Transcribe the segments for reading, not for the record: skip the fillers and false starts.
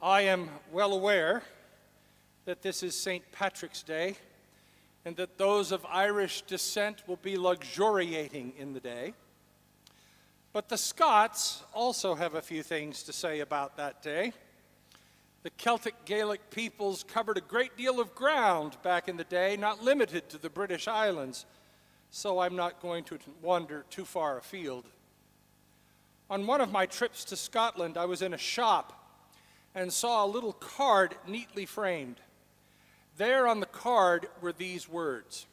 I am well aware that this is St. Patrick's Day and that those of Irish descent will be luxuriating in the day. But the Scots also have a few things to say about that day. The Celtic Gaelic peoples covered a great deal of ground back in the day, not limited to the British Islands, so I'm not going to wander too far afield. On one of my trips to Scotland, I was in a shop and saw a little card neatly framed. There on the card were these words: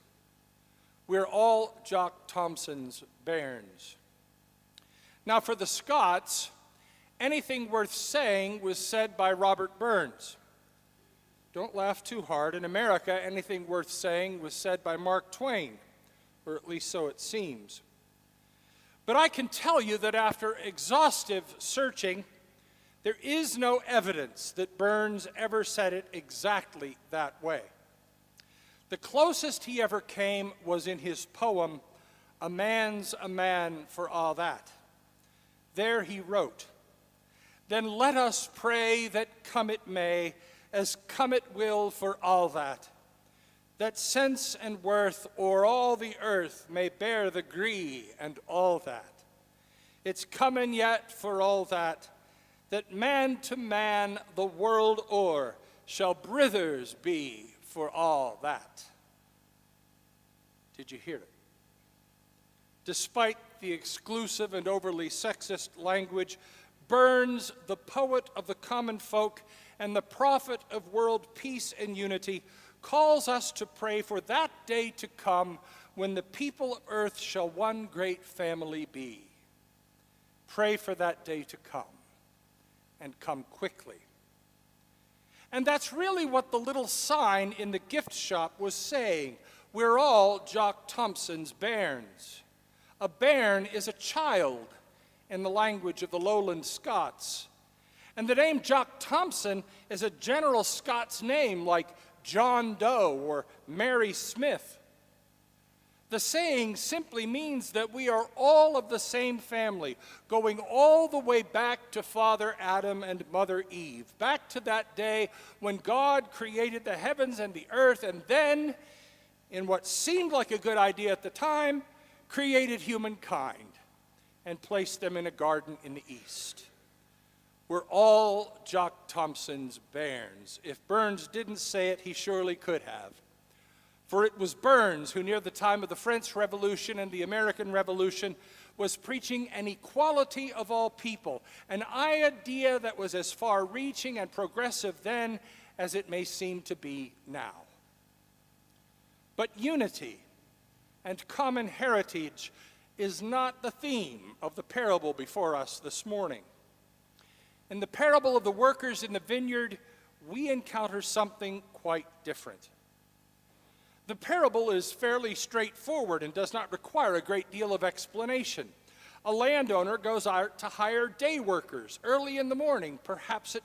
"We're all Jock Thomson's bairns." Now for the Scots, anything worth saying was said by Robert Bairns. Don't laugh too hard. In America, anything worth saying was said by Mark Twain, or at least so it seems. But I can tell you that after exhaustive searching, there is no evidence that Bairns ever said it exactly that way. The closest he ever came was in his poem, "A Man's a Man for All That." There he wrote, "Then let us pray that come it may, as come it will for all that sense and worth o'er all the earth may bear the gree and all that. It's comin' yet for all that man to man the world o'er shall brithers be for all that." Did you hear it? Despite the exclusive and overly sexist language, Bairns, the poet of the common folk and the prophet of world peace and unity, calls us to pray for that day to come when the people of earth shall one great family be. Pray for that day to come, and come quickly. And that's really what the little sign in the gift shop was saying. We're all Jock Thomson's bairns. A bairn is a child in the language of the lowland Scots. And the name Jock Thomson is a general Scots name like John Doe or Mary Smith. The saying simply means that we are all of the same family, going all the way back to Father Adam and Mother Eve, back to that day when God created the heavens and the earth, and then, in what seemed like a good idea at the time, created humankind and placed them in a garden in the east. We're all Jock Thomson's bairns. If Bairns didn't say it, he surely could have. For it was Bairns who, near the time of the French Revolution and the American Revolution, was preaching an equality of all people, an idea that was as far-reaching and progressive then as it may seem to be now. But unity and common heritage is not the theme of the parable before us this morning. In the parable of the workers in the vineyard, we encounter something quite different. The parable is fairly straightforward and does not require a great deal of explanation. A landowner goes out to hire day workers early in the morning, perhaps at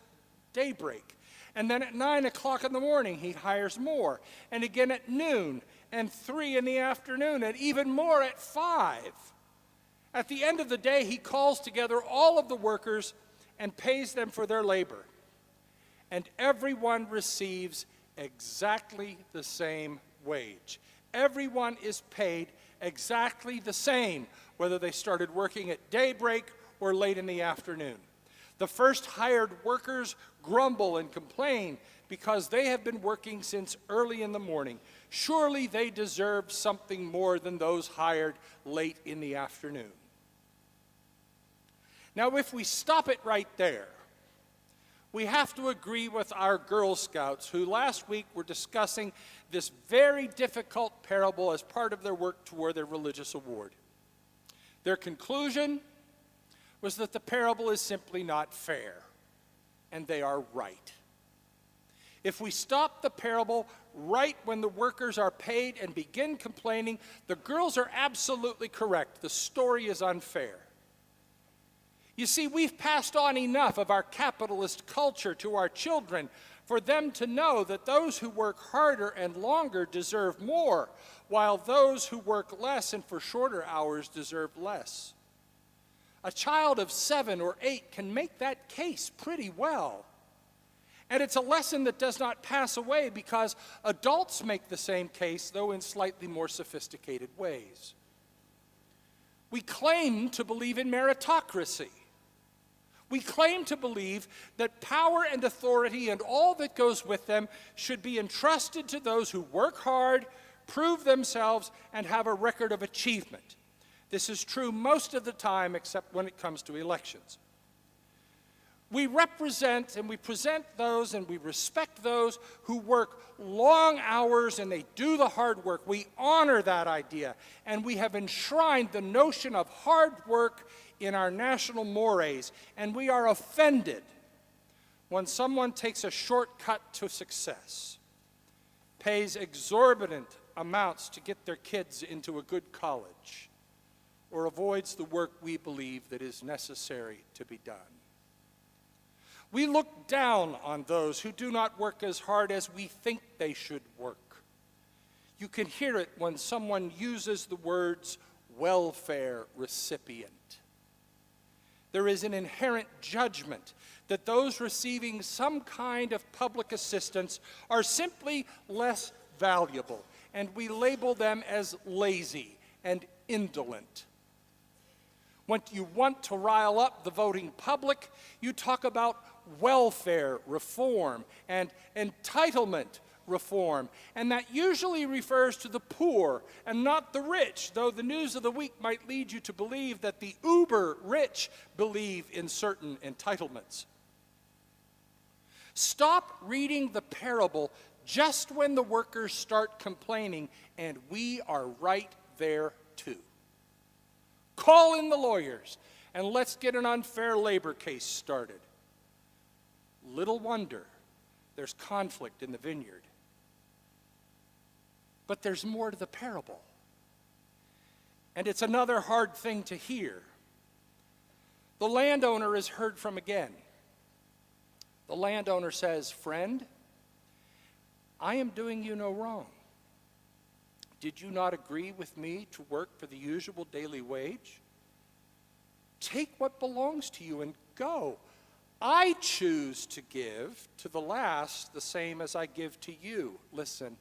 daybreak. And then at 9 o'clock in the morning, he hires more. And again at noon, and 3 in the afternoon, and even more at 5. At the end of the day, he calls together all of the workers and pays them for their labor. And everyone receives exactly the same wage. Everyone is paid exactly the same, whether they started working at daybreak or late in the afternoon. The first hired workers grumble and complain because they have been working since early in the morning. Surely they deserve something more than those hired late in the afternoon. Now, if we stop it right there, we have to agree with our Girl Scouts who last week were discussing this very difficult parable as part of their work toward their religious award. Their conclusion was that the parable is simply not fair, and they are right. If we stop the parable right when the workers are paid and begin complaining, the girls are absolutely correct. The story is unfair. You see, we've passed on enough of our capitalist culture to our children for them to know that those who work harder and longer deserve more, while those who work less and for shorter hours deserve less. A child of 7 or 8 can make that case pretty well. And it's a lesson that does not pass away because adults make the same case, though in slightly more sophisticated ways. We claim to believe in meritocracy. We claim to believe that power and authority and all that goes with them should be entrusted to those who work hard, prove themselves, and have a record of achievement. This is true most of the time, except when it comes to elections. We represent and we present those and we respect those who work long hours and they do the hard work. We honor that idea, and we have enshrined the notion of hard work in our national mores, and we are offended when someone takes a shortcut to success, pays exorbitant amounts to get their kids into a good college, or avoids the work we believe that is necessary to be done. We look down on those who do not work as hard as we think they should work. You can hear it when someone uses the words welfare recipient. There is an inherent judgment that those receiving some kind of public assistance are simply less valuable, and we label them as lazy and indolent. When you want to rile up the voting public, you talk about welfare reform and entitlement reform, and that usually refers to the poor and not the rich, though the news of the week might lead you to believe that the uber-rich believe in certain entitlements. Stop reading the parable just when the workers start complaining, and we are right there too. Call in the lawyers, and let's get an unfair labor case started. Little wonder there's conflict in the vineyard. But there's more to the parable. And it's another hard thing to hear. The landowner is heard from again. The landowner says, "Friend, I am doing you no wrong. Did you not agree with me to work for the usual daily wage? Take what belongs to you and go. I choose to give to the last the same as I give to you." Listen.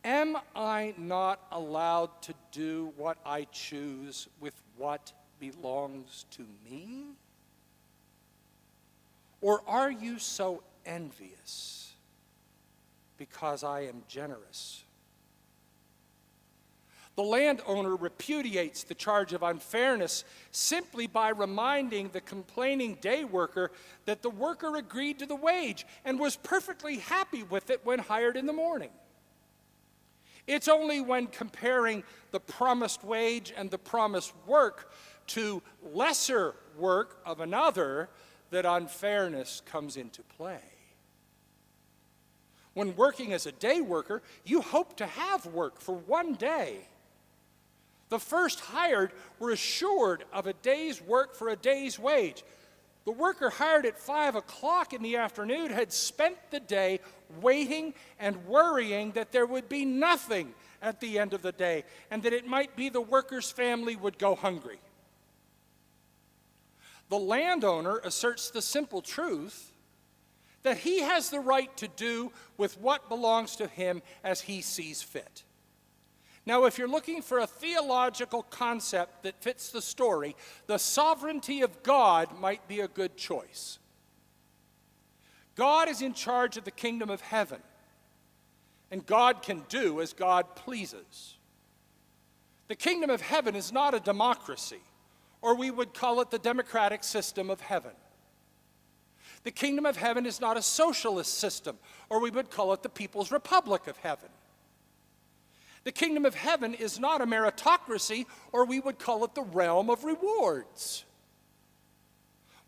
Am I not allowed to do what I choose with what belongs to me? Or are you so envious because I am generous? The landowner repudiates the charge of unfairness simply by reminding the complaining day worker that the worker agreed to the wage and was perfectly happy with it when hired in the morning. It's only when comparing the promised wage and the promised work to lesser work of another that unfairness comes into play. When working as a day worker, you hope to have work for one day. The first hired were assured of a day's work for a day's wage. The worker hired at 5 o'clock in the afternoon had spent the day waiting and worrying that there would be nothing at the end of the day, and that it might be the worker's family would go hungry. The landowner asserts the simple truth that he has the right to do with what belongs to him as he sees fit. Now, if you're looking for a theological concept that fits the story, the sovereignty of God might be a good choice. God is in charge of the kingdom of heaven, and God can do as God pleases. The kingdom of heaven is not a democracy, or we would call it the democratic system of heaven. The kingdom of heaven is not a socialist system, or we would call it the People's Republic of Heaven. The kingdom of heaven is not a meritocracy, or we would call it the realm of rewards.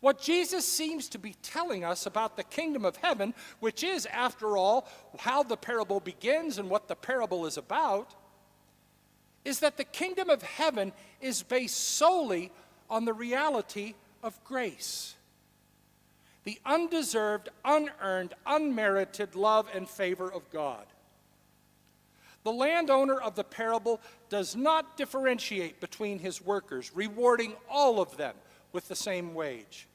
What Jesus seems to be telling us about the kingdom of heaven, which is, after all, how the parable begins and what the parable is about, is that the kingdom of heaven is based solely on the reality of grace. The undeserved, unearned, unmerited love and favor of God. The landowner of the parable does not differentiate between his workers, rewarding all of them with the same wage.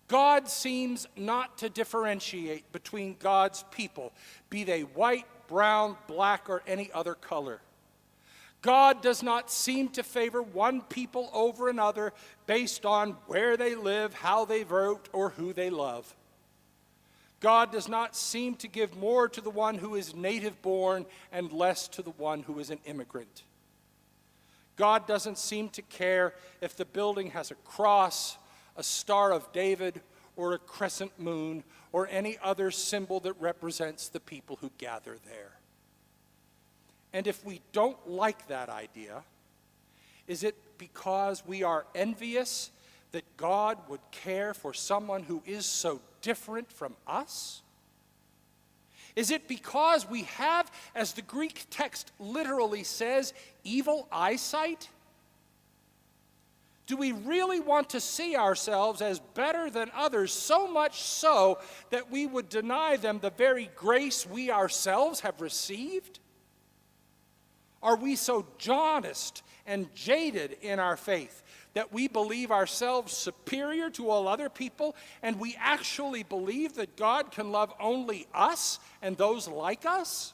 God seems not to differentiate between God's people, be they white, brown, black, or any other color. God does not seem to favor one people over another based on where they live, how they vote, or who they love. God does not seem to give more to the one who is native born and less to the one who is an immigrant. God doesn't seem to care if the building has a cross, a Star of David, or a crescent moon, or any other symbol that represents the people who gather there. And if we don't like that idea, is it because we are envious that God would care for someone who is so different from us? Is it because we have, as the Greek text literally says, evil eyesight? Do we really want to see ourselves as better than others, so much so that we would deny them the very grace we ourselves have received? Are we so jaundiced and jaded in our faith that we believe ourselves superior to all other people, and we actually believe that God can love only us and those like us?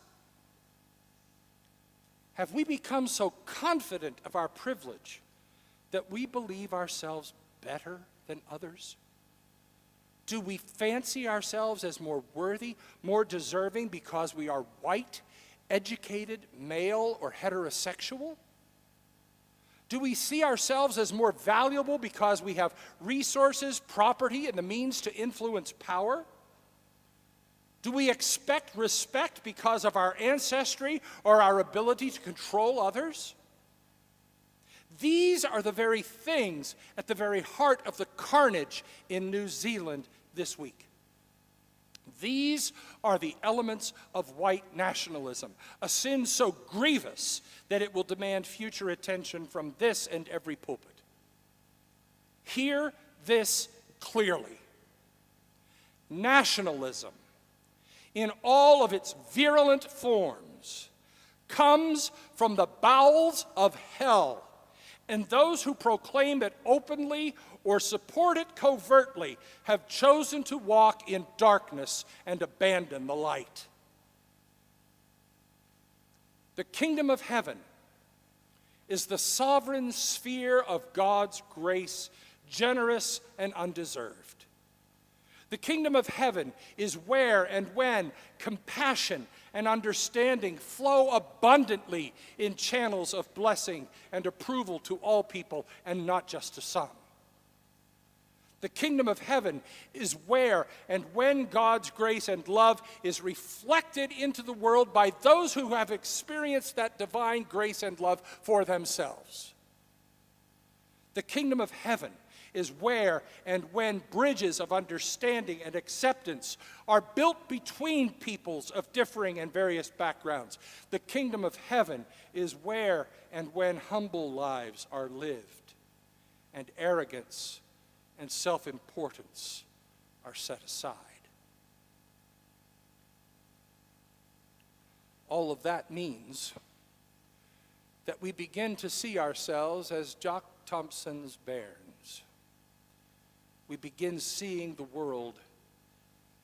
Have we become so confident of our privilege that we believe ourselves better than others? Do we fancy ourselves as more worthy, more deserving because we are white, educated, male, or heterosexual? Do we see ourselves as more valuable because we have resources, property, and the means to influence power? Do we expect respect because of our ancestry or our ability to control others? These are the very things at the very heart of the carnage in New Zealand this week. These are the elements of white nationalism, a sin so grievous that it will demand future attention from this and every pulpit. Hear this clearly. Nationalism, in all of its virulent forms, comes from the bowels of hell. And those who proclaim it openly or support it covertly have chosen to walk in darkness and abandon the light. The kingdom of heaven is the sovereign sphere of God's grace, generous and undeserved. The kingdom of heaven is where and when compassion and understanding flow abundantly in channels of blessing and approval to all people and not just to some. The kingdom of heaven is where and when God's grace and love is reflected into the world by those who have experienced that divine grace and love for themselves. The kingdom of heaven is where and when bridges of understanding and acceptance are built between peoples of differing and various backgrounds. The kingdom of heaven is where and when humble lives are lived, and arrogance and self-importance are set aside. All of that means that we begin to see ourselves as Jock Thomson's Bairns. We begin seeing the world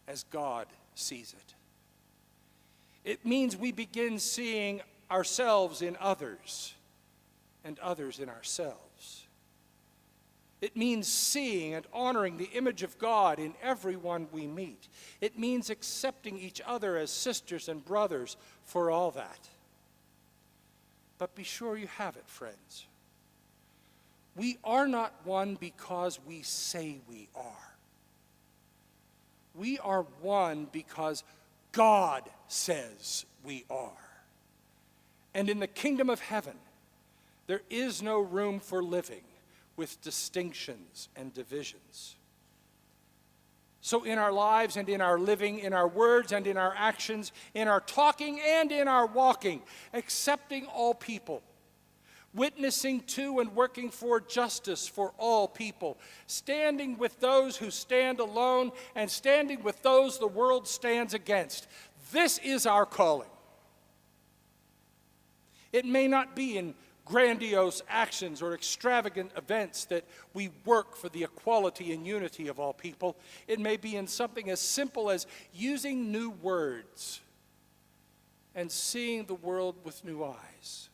as God sees it. It means we begin seeing ourselves in others and others in ourselves. It means seeing and honoring the image of God in everyone we meet. It means accepting each other as sisters and brothers for all that. But be sure you have it, friends. We are not one because we say we are. We are one because God says we are. And in the kingdom of heaven, there is no room for living with distinctions and divisions. So in our lives and in our living, in our words and in our actions, in our talking and in our walking, accepting all people, witnessing to and working for justice for all people, standing with those who stand alone and standing with those the world stands against. This is our calling. It may not be in grandiose actions or extravagant events that we work for the equality and unity of all people. It may be in something as simple as using new words and seeing the world with new eyes.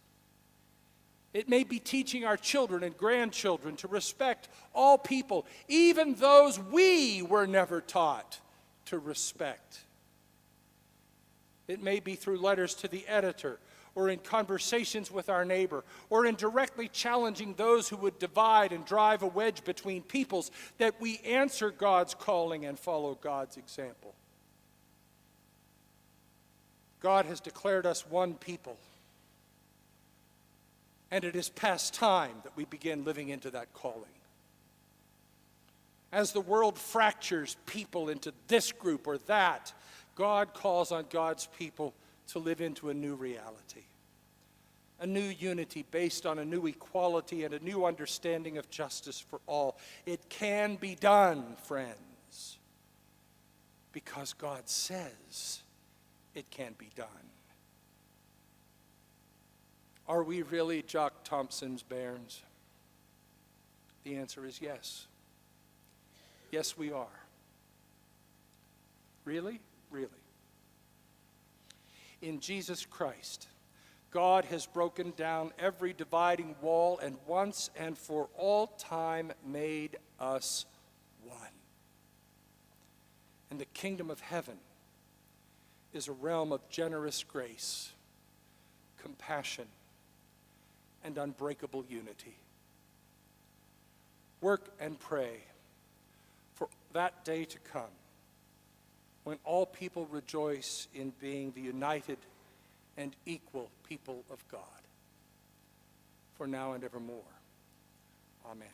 It may be teaching our children and grandchildren to respect all people, even those we were never taught to respect. It may be through letters to the editor, or in conversations with our neighbor, or in directly challenging those who would divide and drive a wedge between peoples, that we answer God's calling and follow God's example. God has declared us one people, and it is past time that we begin living into that calling. As the world fractures people into this group or that, God calls on God's people to live into a new reality, a new unity based on a new equality and a new understanding of justice for all. It can be done, friends, because God says it can be done. Are we really Jock Thomson's Bairns? The answer is yes. Yes, we are. Really? Really. In Jesus Christ, God has broken down every dividing wall and once and for all time made us one. And the kingdom of heaven is a realm of generous grace, compassion, and unbreakable unity. Work and pray for that day to come when all people rejoice in being the united and equal people of God, for now and evermore. Amen.